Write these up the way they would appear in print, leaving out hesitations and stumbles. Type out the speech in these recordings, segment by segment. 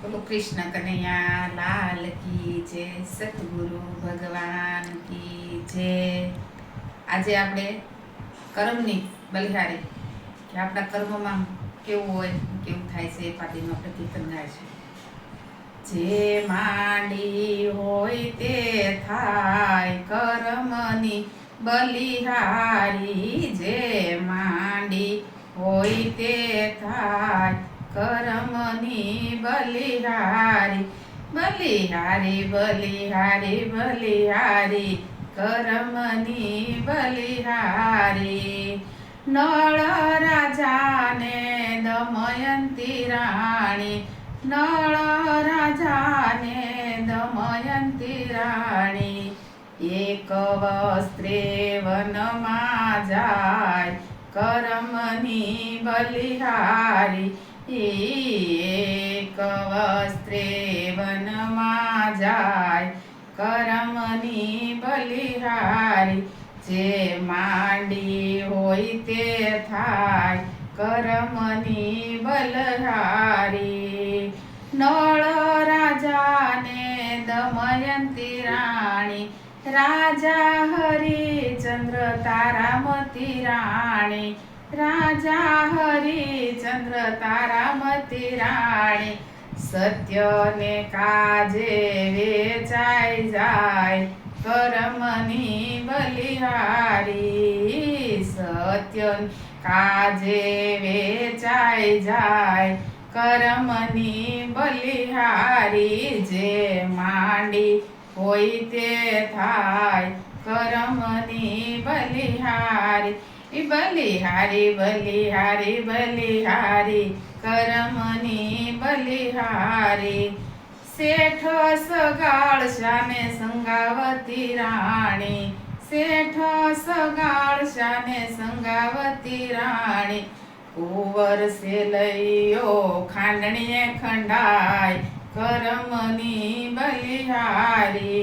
બોલો કૃષ્ણ કનૈયા લાલ કી જય, સતગુરુ ભગવાન કી જય। આજે આપણે કર્મની બલિહારી કે આપણા કર્મમાં કેવું હોય કેવું થાય છે એ પાટીનું આપણે કીર્તન ગાઈશું। જે માંડી હોય તે થાય કર્મની બલિહારી, જે માંડી હોય તે થાય કર્મની બલિહારી, બલિહારી બલિહારી બલિહારી કર્મની બલિહારી। નળ રાજાને દમયંતી રાણી, નળ રાજાને દમયંતી રાણી, એક વસ્ત્રે વનમાં જાય કર્મની બલિહારી, એક વસ્ત્રે વનમાં જાય કર્મની બલિહારી। જે માંડી હોય તે થાય કર્મની બલિહારી। નળ રાજાને દમયંતી રાણી, રાજા હરિચંદ્ર તારામતી રાણી, રાજા હરિચંદ્ર તારામતી રાણી, સત્યને કાજે વેચાઈ જાય કર્મની બલિહારી, સત્ય કાજે વેચાઈ જાય કર્મની બલિહારી। જે માંડી હોય તે થાય કર્મની બલિહારી, બલિહારી બલિહારી બલિહારી કર્મની બલિહારી। શેઠ સગાળશાને સંગાવતી રાણી, શેઠ સગાળશાને સંગાવતી રાણી, કુંવર સેલૈયો ખાંડણીએ ખંડાય કર્મની બલિહારી,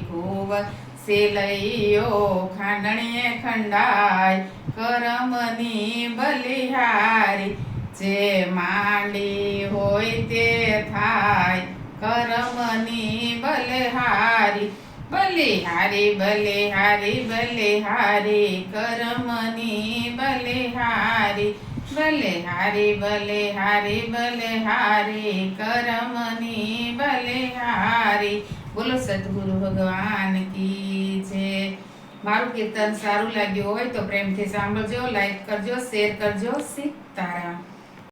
કુંવર સેલૈયો ખાંડણીએ ખંડાય કર્મની બલિહારી। જે માંડી હોય તે થાય કર્મની બલિહારી, બલિહારી બલિહારી બલિહારી કર્મની બલિહારી, બલિહારી બલિહારી બલિહારી કર્મની બલિહારી। બોલો સદગુરુ ભગવાન કી જય। મારું કીર્તન સારું લાગ્યું હોય તો પ્રેમથી સાંભળજો, લાઈક કરજો, શેર કરજો। સીતારામ।